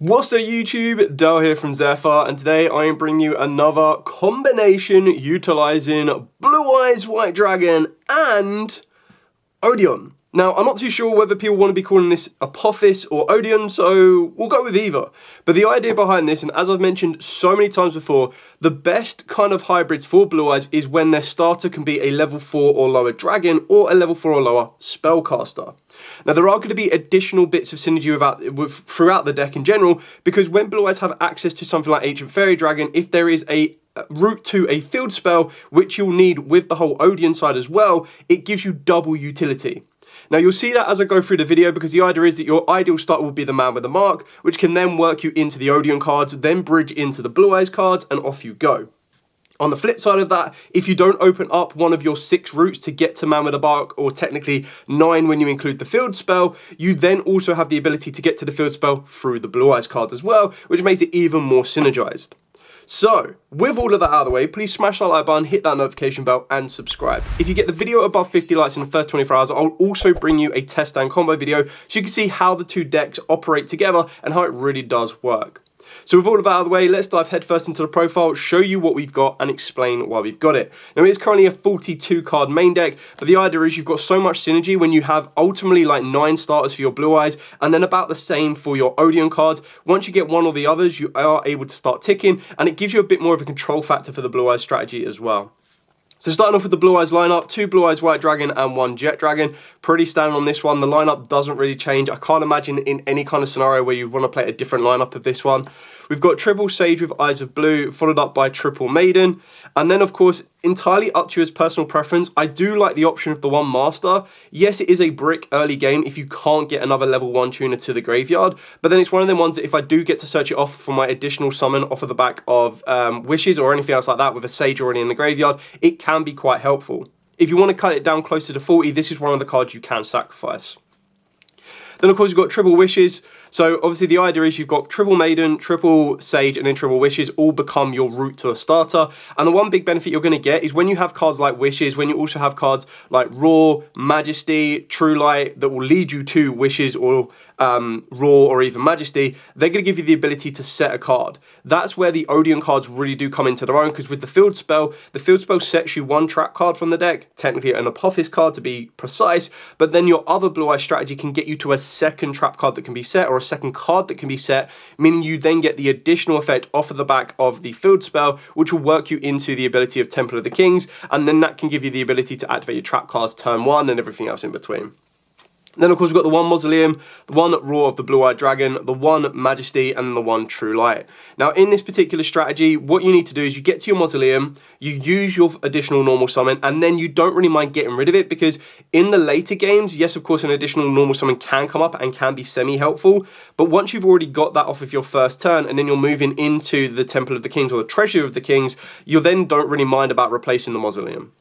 What's up YouTube, Dale here from Zephyr, and today I am bringing you another combination utilising Blue Eyes White Dragon and Odion. Now, I'm not too sure whether people want to be calling this Apophis or Odion, so we'll go with either. But the idea behind this, and as I've mentioned so many times before, the best kind of hybrids for Blue Eyes is when their starter can be a level 4 or lower dragon or a level 4 or lower spellcaster. Now, there are going to be additional bits of synergy throughout the deck in general, because when Blue Eyes have access to something like Ancient Fairy Dragon, if there is a route to a field spell, which you'll need with the whole Odion side as well, it gives you double utility. Now, you'll see that as I go through the video, because the idea is that your ideal starter will be the Man with the Mark, which can then work you into the Odion cards, then bridge into the Blue Eyes cards, and off you go. On the flip side of that, if you don't open up one of your 6 routes to get to Man with the Mark, or technically 9 when you include the field spell, you then also have the ability to get to the field spell through the Blue Eyes cards as well, which makes it even more synergized. So, with all of that out of the way, please smash that like button, hit that notification bell, and subscribe. If you get the video above 50 likes in the first 24 hours, I'll also bring you a test and combo video so you can see how the two decks operate together and how it really does work. So with all of that out of the way, let's dive headfirst into the profile, show you what we've got, and explain why we've got it. Now, it is currently a 42 card main deck, but the idea is you've got so much synergy when you have ultimately like 9 starters for your Blue Eyes, and then about the same for your Odion cards. Once you get one or the others, you are able to start ticking, and it gives you a bit more of a control factor for the Blue Eyes strategy as well. So starting off with the Blue Eyes lineup, 2 Blue Eyes White Dragon and 1 Jet Dragon. Pretty standard on this one. The lineup doesn't really change. I can't imagine in any kind of scenario where you want to play a different lineup of this one. We've got triple Sage with Eyes of Blue, followed up by triple Maiden. And then, of course, entirely up to you as personal preference. I do like the option of the 1 Master. Yes, it is a brick early game if you can't get another level 1 tuner to the graveyard. But then it's one of them ones that if I do get to search it off for my additional summon off of the back of Wishes or anything else like that with a Sage already in the graveyard, it can be quite helpful. If you want to cut it down closer to 40, this is one of the cards you can sacrifice. Then, of course, you've got triple Wishes. So, obviously, the idea is you've got triple Maiden, triple Sage, and then triple Wishes all become your route to a starter. And the one big benefit you're going to get is when you have cards like Wishes, when you also have cards like Roar, Majesty, True Light that will lead you to Wishes or Roar or even Majesty, they're going to give you the ability to set a card. That's where the Odion cards really do come into their own, because with the field spell sets you 1 trap card from the deck, technically an Apophis card to be precise, but then your other Blue Eyes strategy can get you to a second trap card that can be set, or a second card that can be set, meaning you then get the additional effect off of the back of the field spell, which will work you into the ability of Temple of the Kings, and then that can give you the ability to activate your trap cards turn 1 and everything else in between. Then, of course, we've got the 1 Mausoleum, the 1 Roar of the Blue-Eyed Dragon, the 1 Majesty, and the 1 True Light. Now, in this particular strategy, what you need to do is you get to your Mausoleum, you use your additional normal summon, and then you don't really mind getting rid of it, because in the later games, yes, of course, an additional normal summon can come up and can be semi-helpful, but once you've already got that off of your first turn, and then you're moving into the Temple of the Kings or the Treasury of the Kings, you then don't really mind about replacing the Mausoleum.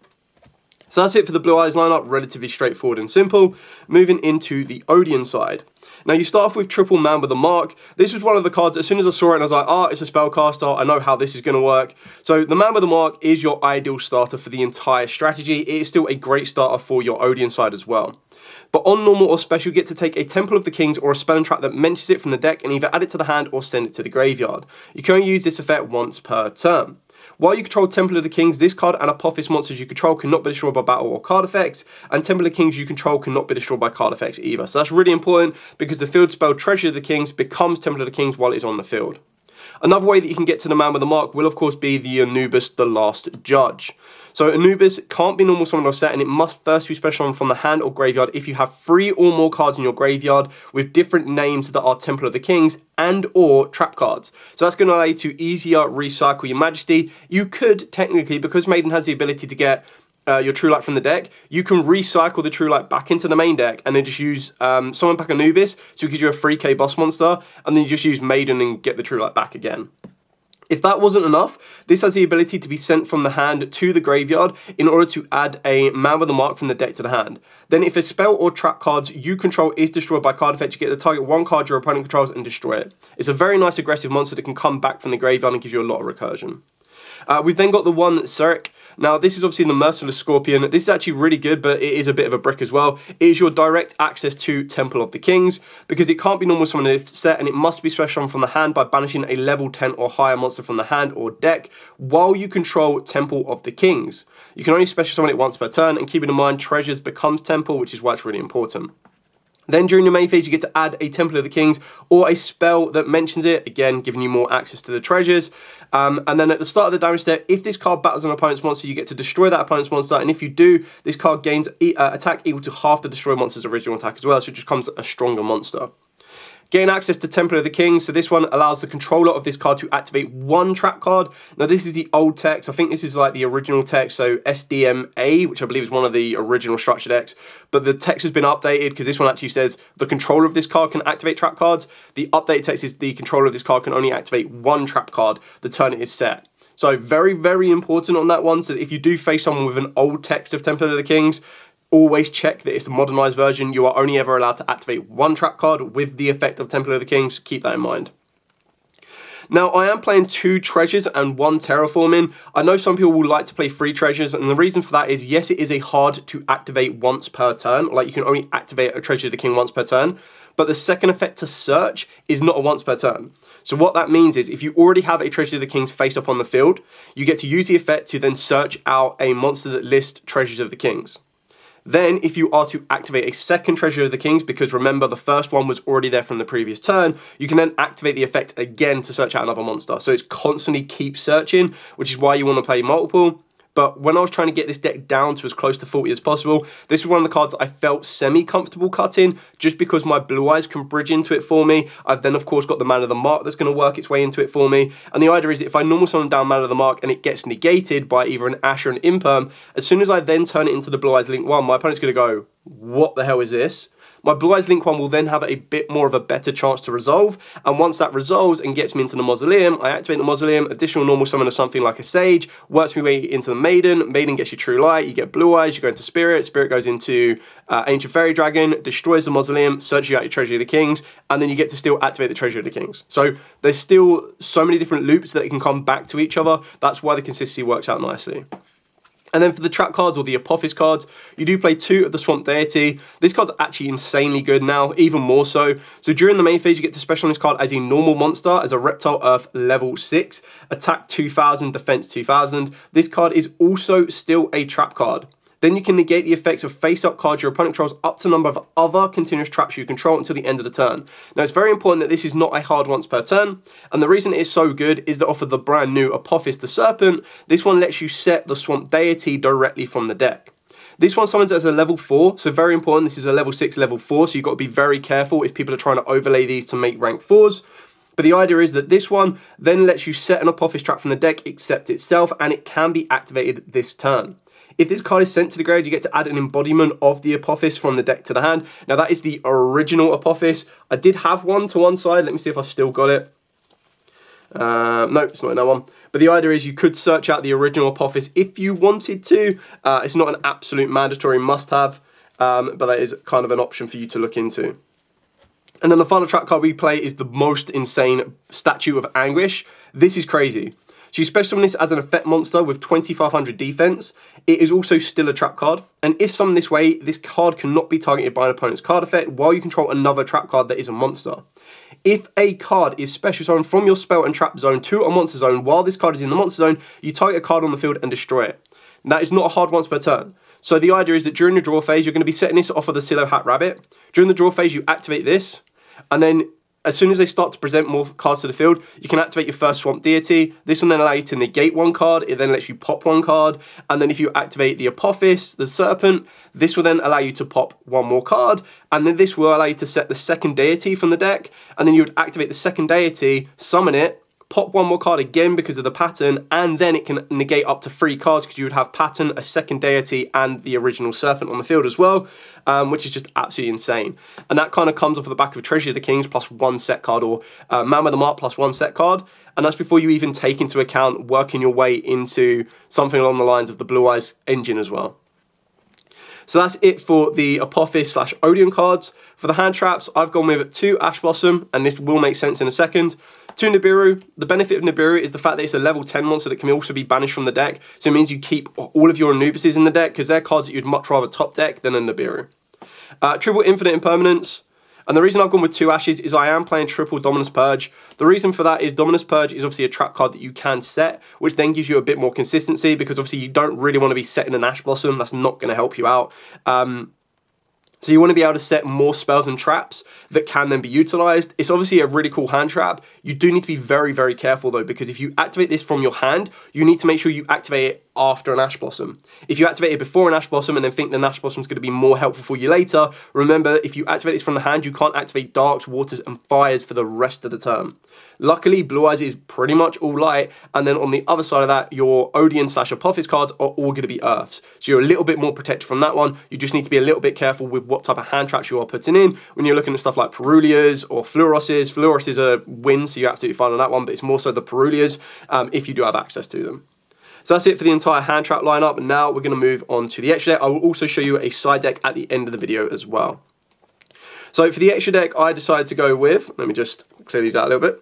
So that's it for the Blue Eyes lineup, relatively straightforward and simple. Moving into the Odion side. Now, you start off with triple Man with the Mark. This was one of the cards, as soon as I saw it, and I was like, it's a spellcaster, I know how this is going to work. So the Man with the Mark is your ideal starter for the entire strategy. It is still a great starter for your Odion side as well. But on normal or special, you get to take a Temple of the Kings or a spell and trap that mentions it from the deck and either add it to the hand or send it to the graveyard. You can only use this effect once per turn. While you control Temple of the Kings, this card and Apophis monsters you control cannot be destroyed by battle or card effects, and Temple of the Kings you control cannot be destroyed by card effects either. So that's really important, because the field spell Treasury of the Kings becomes Temple of the Kings while it's on the field. Another way that you can get to the Man with the Mark will, of course, be the Anubis, the Last Judge. So Anubis can't be normal summon or set, and it must first be special summon from the hand or graveyard if you have 3 or more cards in your graveyard with different names that are Temple of the Kings and or trap cards. So that's going to allow you to easier recycle your Majesty. You could technically, because Maiden has the ability to get your True Light from the deck, you can recycle the True Light back into the main deck and then just use summon back Anubis, so it gives you a 3k boss monster, and then you just use Maiden and get the True Light back again. If that wasn't enough, this has the ability to be sent from the hand to the graveyard in order to add a Man with the Mark from the deck to the hand. Then if a spell or trap cards you control is destroyed by card effect, you get to target 1 card your opponent controls and destroy it. It's a very nice aggressive monster that can come back from the graveyard and gives you a lot of recursion. We've then got the one Zerk. Now, this is obviously the Merciless Scorpion. This is actually really good, but it is a bit of a brick as well. It is your direct access to Temple of the Kings, because it can't be normal summon in this set, and it must be special summon from the hand by banishing a level 10 or higher monster from the hand or deck while you control Temple of the Kings. You can only special summon it once per turn, and keep in mind, Treasures becomes Temple, which is why it's really important. Then during your main phase, you get to add a Temple of the Kings or a spell that mentions it, again, giving you more access to the treasures. And then at the start of the damage step, if this card battles an opponent's monster, you get to destroy that opponent's monster. And if you do, this card gains attack equal to half the destroyed monster's original attack as well, so it just becomes a stronger monster. Getting access to Temple of the King, so this one allows the controller of this card to activate one trap card. Now this is the old text, I think this is like the original text, so SDMA, which I believe is one of the original structure decks, but the text has been updated because this one actually says the controller of this card can activate trap cards. The updated text is the controller of this card can only activate one trap card the turn it is set. So very, very important on that one, so if you do face someone with an old text of Temple of the Kings, always check that it's a modernized version. You are only ever allowed to activate one trap card with the effect of Temple of the Kings. Keep that in mind. Now, I am playing 2 treasures and 1 terraforming. I know some people will like to play 3 treasures, and the reason for that is, yes, it is a hard to activate once per turn. Like, you can only activate a Treasure of the King once per turn, but the second effect to search is not a once per turn. So what that means is, if you already have a Treasure of the Kings face up on the field, you get to use the effect to then search out a monster that lists Treasures of the Kings. Then, if you are to activate a second Treasure of the Kings, because remember the first one was already there from the previous turn, you can then activate the effect again to search out another monster. So it's constantly keep searching, which is why you want to play multiple. But when I was trying to get this deck down to as close to 40 as possible, this was one of the cards I felt semi-comfortable cutting, just because my Blue Eyes can bridge into it for me. I've then, of course, got the Man of the Mark that's going to work its way into it for me. And the idea is that if I normal summon down Man of the Mark and it gets negated by either an Ash or an Imperm, as soon as I then turn it into the Blue Eyes Link 1, my opponent's going to go, what the hell is this? My Blue Eyes Link 1 will then have a bit more of a better chance to resolve, and once that resolves and gets me into the Mausoleum, I activate the Mausoleum, additional normal summon of something like a Sage, works my way into the Maiden, Maiden gets you True Light, you get Blue Eyes, you go into Spirit, Spirit goes into Ancient Fairy Dragon, destroys the Mausoleum, searches out your Treasure of the Kings, and then you get to still activate the Treasure of the Kings. So there's still so many different loops that can come back to each other. That's why the consistency works out nicely. And then for the trap cards, or the Apophis cards, you do play 2 of the Swamp Deity. This card's actually insanely good now, even more so. So during the main phase, you get to special on this card as a normal monster, as a Reptile Earth level 6, attack 2000, defense 2000. This card is also still a trap card. Then you can negate the effects of face-up cards your opponent controls up to a number of other continuous traps you control until the end of the turn. Now, it's very important that this is not a hard once per turn, and the reason it is so good is that off of the brand new Apophis the Serpent, this one lets you set the Swamp Deity directly from the deck. This one summons as a level 4, so very important, this is a level 6, level 4, so you've got to be very careful if people are trying to overlay these to make rank 4s. But the idea is that this one then lets you set an Apophis trap from the deck, except itself, and it can be activated this turn. If this card is sent to the grave, you get to add an embodiment of the Apophis from the deck to the hand. Now, that is the original Apophis. I did have one to one side. Let me see if I've still got it. No, it's not in that one. But the idea is you could search out the original Apophis if you wanted to. It's not an absolute mandatory must-have, but that is kind of an option for you to look into. And then the final trap card we play is the most insane Statue of Anguish. This is crazy. So you special summon this as an effect monster with 2500 defense. It is also still a trap card. And if summoned this way, this card cannot be targeted by an opponent's card effect while you control another trap card that is a monster. If a card is special summoned from your spell and trap zone to a monster zone while this card is in the monster zone, you target a card on the field and destroy it. And that is not a hard once per turn. So the idea is that during the draw phase, you're going to be setting this off of the Silo Hat Rabbit. During the draw phase, you activate this, and then as soon as they start to present more cards to the field, you can activate your first Swamp Deity. This will then allow you to negate one card. It then lets you pop one card. And then if you activate the Apophis, the Serpent, this will then allow you to pop one more card. And then this will allow you to set the second deity from the deck. And then you would activate the second deity, summon it, pop one more card again because of the pattern, and then it can negate up to 3 cards because you would have pattern, a second deity, and the original Serpent on the field as well, which is just absolutely insane. And that kind of comes off of the back of Treasure of the Kings plus 1 set card, or Man with the Mark plus 1 set card, and that's before you even take into account working your way into something along the lines of the Blue Eyes engine as well. So that's it for the Apophis / Odion cards. For the hand traps, I've gone with 2 Ash Blossom, and this will make sense in a second. To Nibiru, the benefit of Nibiru is the fact that it's a level 10 monster that can also be banished from the deck. So it means you keep all of your Anubises in the deck because they're cards that you'd much rather top deck than a Nibiru. Triple Infinite Impermanence. And the reason I've gone with 2 Ashes is I am playing triple Dominus Purge. The reason for that is Dominus Purge is obviously a trap card that you can set, which then gives you a bit more consistency because obviously you don't really want to be setting an Ash Blossom. That's not going to help you out. So you want to be able to set more spells and traps that can then be utilized. It's obviously a really cool hand trap. You do need to be very, very careful though, because if you activate this from your hand, you need to make sure you activate it after an Ash Blossom. If you activate it before an Ash Blossom and then think the Ash Blossom is going to be more helpful for you later, remember, if you activate this from the hand, you can't activate Darks, Waters, and Fires for the rest of the turn. Luckily, Blue Eyes is pretty much all light, and then on the other side of that, your Odion / Apophis cards are all going to be Earths. So you're a little bit more protected from that one. You just need to be a little bit careful with what type of hand traps you are putting in when you're looking at stuff like Perulias or Fluoroses. Fluoros is a win, so you're absolutely fine on that one, but it's more so the Perulias if you do have access to them. So that's it for the entire hand trap lineup. Now we're going to move on to the extra deck. I will also show you a side deck at the end of the video as well. So for the extra deck, I decided to go with, let me just clear these out a little bit.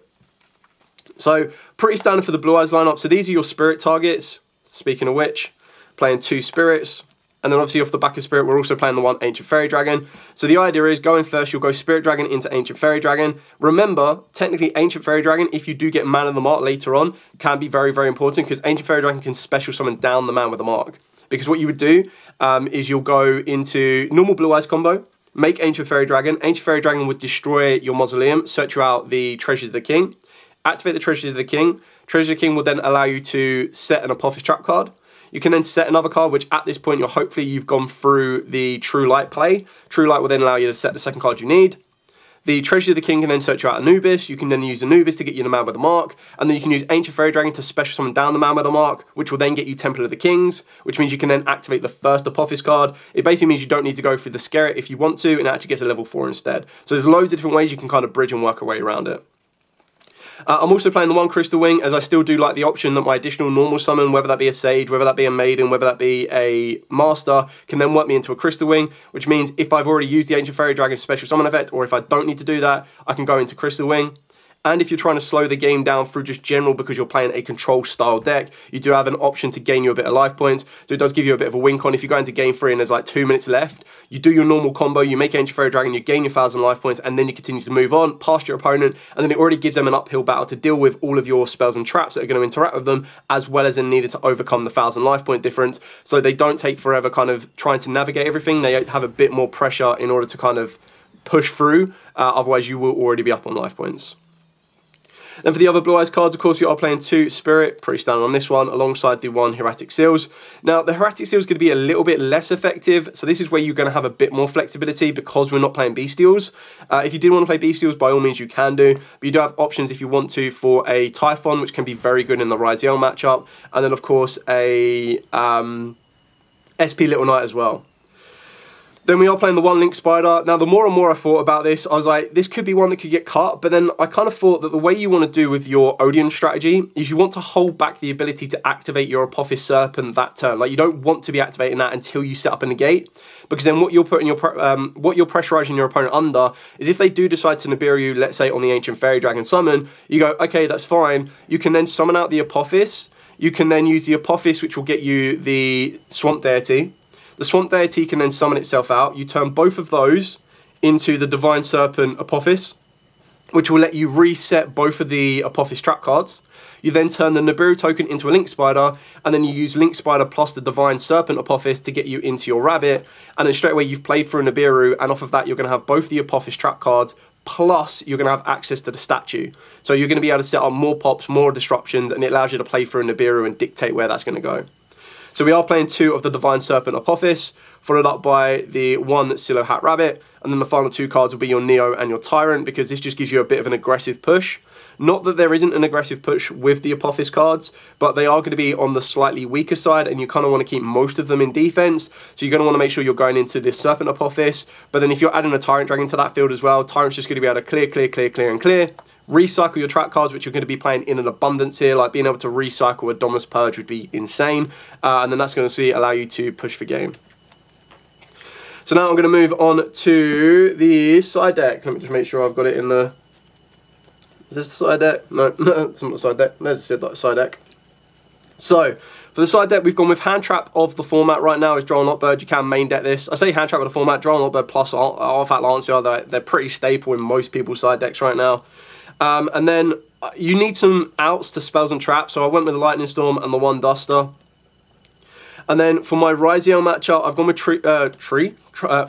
So pretty standard for the Blue Eyes lineup. So these are your spirit targets. Speaking of which, playing 2 spirits. And then obviously off the back of Spirit, we're also playing the 1 Ancient Fairy Dragon. So the idea is going first, you'll go Spirit Dragon into Ancient Fairy Dragon. Remember, technically Ancient Fairy Dragon, if you do get Man of the Mark later on, can be very, very important because Ancient Fairy Dragon can special summon down the Man with the Mark. Because what you would do is you'll go into normal Blue Eyes combo, make Ancient Fairy Dragon. Ancient Fairy Dragon would destroy your Mausoleum, search you out the Treasures of the King. Activate the Treasures of the King. Treasures of the King will then allow you to set an Apophis trap card. You can then set another card, which at this point, hopefully you've gone through the True Light play. True Light will then allow you to set the second card you need. The Treasure of the King can then search you out Anubis. You can then use Anubis to get you the Man with the Mark. And then you can use Ancient Fairy Dragon to special summon down the Man with the Mark, which will then get you Temple of the Kings, which means you can then activate the first Apophis card. It basically means you don't need to go through the Scarret if you want to, and it actually gets a level 4 instead. So there's loads of different ways you can kind of bridge and work a way around it. I'm also playing the 1 Crystal Wing, as I still do like the option that my additional normal summon, whether that be a Sage, whether that be a Maiden, whether that be a Master, can then work me into a Crystal Wing, which means if I've already used the Ancient Fairy Dragon special summon effect, or if I don't need to do that, I can go into Crystal Wing. And if you're trying to slow the game down through just general because you're playing a control style deck, you do have an option to gain you a bit of life points. So it does give you a bit of a wink on. If you go into game 3 and there's like 2 minutes left, you do your normal combo, you make Ancient Fairy Dragon, you gain your 1,000 life points, and then you continue to move on past your opponent, and then it already gives them an uphill battle to deal with all of your spells and traps that are going to interact with them, as well as then needed to overcome the 1,000 life point difference. So they don't take forever kind of trying to navigate everything. They have a bit more pressure in order to kind of push through, otherwise you will already be up on life points. Then for the other Blue Eyes cards, of course, you are playing 2 Spirit, pretty standard on this one, alongside the 1 Hieratic Seals. Now, the Hieratic Seal is going to be a little bit less effective, so this is where you're going to have a bit more flexibility because we're not playing Bestials. If you did want to play Bestials, by all means you can do, but you do have options if you want to for a Typhon, which can be very good in the Ryziel matchup, and then, of course, a SP Little Knight as well. Then we are playing the 1 Link Spider. Now, the more and more I thought about this, I was like, this could be one that could get cut. But then I kind of thought that the way you want to do with your Odion strategy is you want to hold back the ability to activate your Apophis Serpent that turn. Like, you don't want to be activating that until you set up a negate. Because then what you're putting what you're pressurizing your opponent under is if they do decide to Nibiru you, let's say on the Ancient Fairy Dragon summon, you go, okay, that's fine. You can then summon out the Apophis. You can then use the Apophis, which will get you the Swamp Deity. The Swamp Deity can then summon itself out. You turn both of those into the Divine Serpent Apophis, which will let you reset both of the Apophis trap cards. You then turn the Nibiru token into a Link Spider, and then you use Link Spider plus the Divine Serpent Apophis to get you into your Rabbit, and then straight away you've played for a Nibiru, and off of that you're going to have both the Apophis trap cards, plus you're going to have access to the statue. So you're going to be able to set up more pops, more disruptions, and it allows you to play for a Nibiru and dictate where that's going to go. So we are playing 2 of the Divine Serpent Apophis, followed up by the 1 Silo Hat Rabbit, and then the final 2 cards will be your Neo and your Tyrant, because this just gives you a bit of an aggressive push. Not that there isn't an aggressive push with the Apophis cards, but they are going to be on the slightly weaker side, and you kind of want to keep most of them in defense. So you're going to want to make sure you're going into this Serpent Apophis, but then if you're adding a Tyrant Dragon to that field as well, Tyrant's just going to be able to clear, clear, clear, clear, and clear. Recycle your trap cards, which you're going to be playing in an abundance here. Like being able to recycle a Dominus Purge would be insane. And then that's going to allow you to push for game. So now I'm going to move on to the side deck. Let me just make sure I've got it in the Is this the side deck? No, it's not the side deck. There's the side deck. So, for the side deck, we've gone with Hand Trap of the format right now is Droll and Lockbird. You can main deck this. I say Hand Trap of the format, Droll and Lockbird plus Artifact Lancier. They're pretty staple in most people's side decks right now. And then you need some outs to spells and traps. So I went with the Lightning Storm and the one Duster. And then for my Ryziel matchup, I've gone with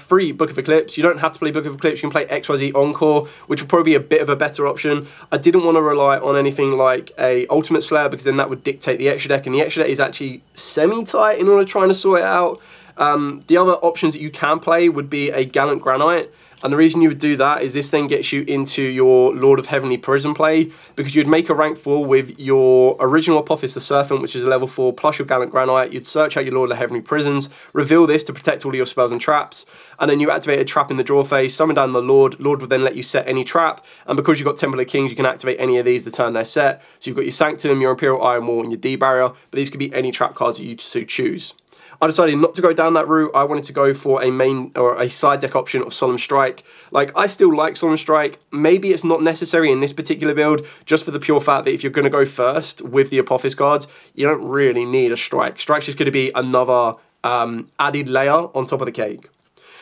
free Book of Eclipse. You don't have to play Book of Eclipse. You can play XYZ Encore, which would probably be a bit of a better option. I didn't want to rely on anything like a Ultimate Slayer because then that would dictate the extra deck, and the extra deck is actually semi-tight in order to try and sort it out. The other options that you can play would be a Gallant Granite. And the reason you would do that is this then gets you into your Lord of Heavenly Prison play, because you'd make a rank 4 with your original Apophis the Serpent, which is a level 4, plus your Gallant Granite. You'd search out your Lord of Heavenly Prisons, reveal this to protect all of your spells and traps, and then you activate a trap in the draw phase, summon down the Lord. Lord would then let you set any trap, and because you've got Temple of Kings, you can activate any of these the turn they're set. So you've got your Sanctum, your Imperial Iron Wall, and your D-Barrier, but these could be any trap cards that you choose. I decided not to go down that route. I wanted to go for a main or a side deck option of Solemn Strike. Like, I still like Solemn Strike. Maybe it's not necessary in this particular build, just for the pure fact that if you're going to go first with the Apophis cards, you don't really need a Strike. Strike's just going to be another added layer on top of the cake.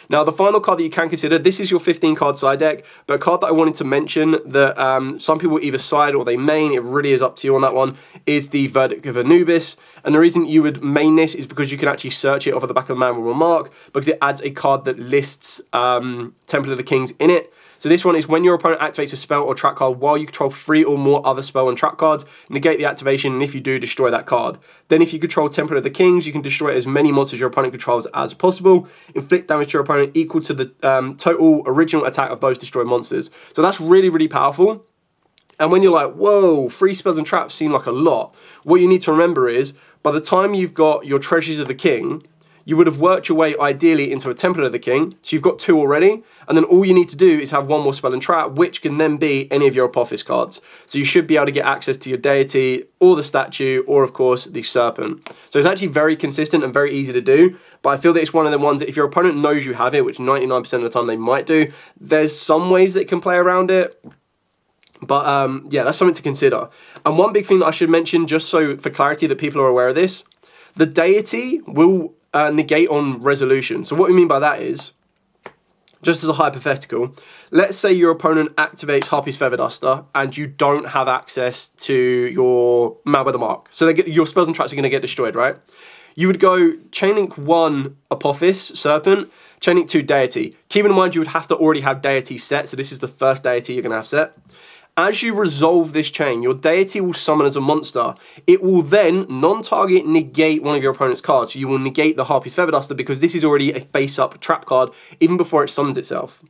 Now, the final card that you can consider, this is your 15-card side deck, but a card that I wanted to mention that some people either side or they main, it really is up to you on that one, is the Verdict of Anubis. And the reason you would main this is because you can actually search it off of the back of the Man with a Mark, because it adds a card that lists Temple of the Kings in it. So this one is when your opponent activates a spell or trap card while you control 3 or more other spell and trap cards, negate the activation, and if you do, destroy that card. Then if you control Temple of the Kings, you can destroy as many monsters your opponent controls as possible. Inflict damage to your opponent equal to the total original attack of those destroyed monsters. So that's really, really powerful. And when you're like, whoa, 3 spells and traps seem like a lot, what you need to remember is, by the time you've got your Treasures of the King, you would have worked your way ideally into a Temple of the King, so you've got 2 already, and then all you need to do is have 1 more spell and trap, which can then be any of your Apophis cards. So you should be able to get access to your deity, or the statue, or of course the serpent. So it's actually very consistent and very easy to do, but I feel that it's one of the ones that if your opponent knows you have it, which 99% of the time they might do, there's some ways that can play around it. But yeah, that's something to consider. And one big thing that I should mention, just so for clarity that people are aware of this, the deity will negate on resolution. So what we mean by that is, just as a hypothetical, let's say your opponent activates Harpy's Feather Duster and you don't have access to your Man with a Mark. So your spells and traps are going to get destroyed, right? You would go Chain Link 1 Apophis Serpent, Chain Link 2 Deity. Keep in mind you would have to already have Deity set, so this is the first Deity you're going to have set. As you resolve this chain, your deity will summon as a monster. It will then non-target negate one of your opponent's cards. So you will negate the Harpy's Feather Duster because this is already a face-up trap card even before it summons itself.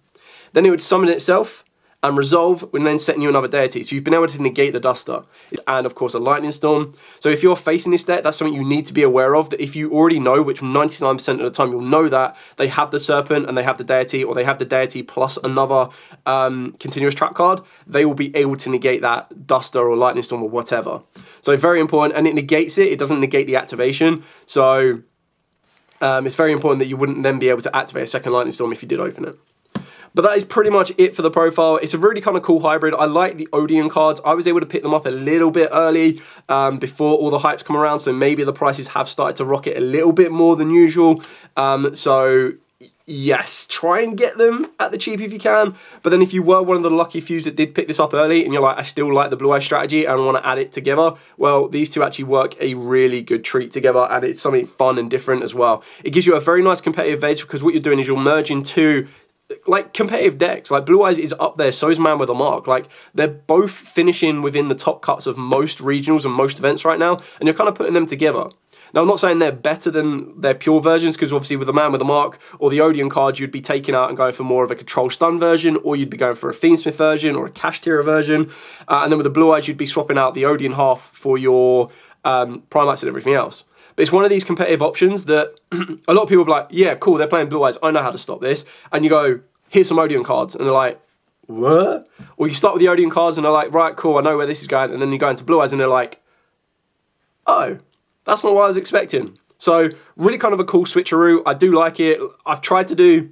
Then it would summon itself and resolve, and then setting you another deity. So you've been able to negate the Duster. And of course a Lightning Storm. So if you're facing this deck, that's something you need to be aware of, that if you already know, which 99% of the time you'll know that, they have the Serpent and they have the deity, or they have the deity plus another continuous trap card, they will be able to negate that Duster or Lightning Storm or whatever. So very important, and it negates it doesn't negate the activation. So it's very important that you wouldn't then be able to activate a second Lightning Storm if you did open it. But that is pretty much it for the profile. It's a really kind of cool hybrid. I like the Odion cards. I was able to pick them up a little bit early before all the hypes come around, so maybe the prices have started to rocket a little bit more than usual. So yes, try and get them at the cheap if you can. But then if you were one of the lucky few that did pick this up early and you're like, I still like the Blue Eye strategy and want to add it together, well, these two actually work a really good treat together, and it's something fun and different as well. It gives you a very nice competitive edge because what you're doing is you're merging two like competitive decks. Like Blue Eyes is up there, so is Man with a Mark. Like they're both finishing within the top cuts of most regionals and most events right now, and you're kind of putting them together. Now I'm not saying they're better than their pure versions, because obviously with the Man with a Mark or the Odion cards you'd be taking out and going for more of a control stun version, or you'd be going for a Fiendsmith version or a Cash Tier version, and then with the Blue Eyes you'd be swapping out the Odion half for your Primates and everything else. But it's one of these competitive options that a lot of people are like, yeah, cool, they're playing Blue Eyes, I know how to stop this. And you go, here's some Odion cards. And they're like, what? Or you start with the Odion cards and they're like, right, cool, I know where this is going. And then you go into Blue Eyes and they're like, oh, that's not what I was expecting. So really kind of a cool switcheroo. I do like it. I've tried to do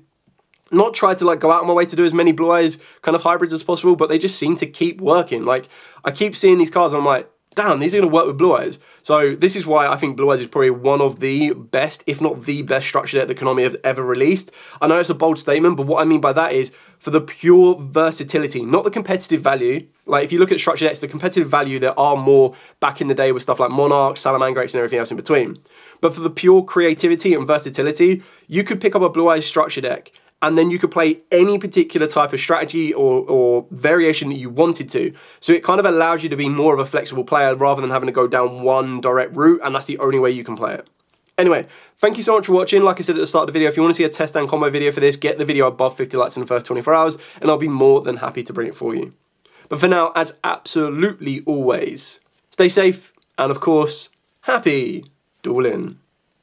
not try to like go out of my way to do as many Blue Eyes kind of hybrids as possible, but they just seem to keep working. Like, I keep seeing these cards and I'm like, damn, these are going to work with Blue Eyes. So this is why I think Blue Eyes is probably one of the best, if not the best structure deck that Konami have ever released. I know it's a bold statement, but what I mean by that is for the pure versatility, not the competitive value. Like if you look at structure decks, the competitive value, there are more back in the day with stuff like Monarch, Salamander X and everything else in between. But for the pure creativity and versatility, you could pick up a Blue Eyes structure deck and then you could play any particular type of strategy or variation that you wanted to. So it kind of allows you to be more of a flexible player rather than having to go down one direct route, and that's the only way you can play it. Anyway, thank you so much for watching. Like I said at the start of the video, if you want to see a test and combo video for this, get the video above 50 likes in the first 24 hours, and I'll be more than happy to bring it for you. But for now, as absolutely always, stay safe, and of course, happy dueling.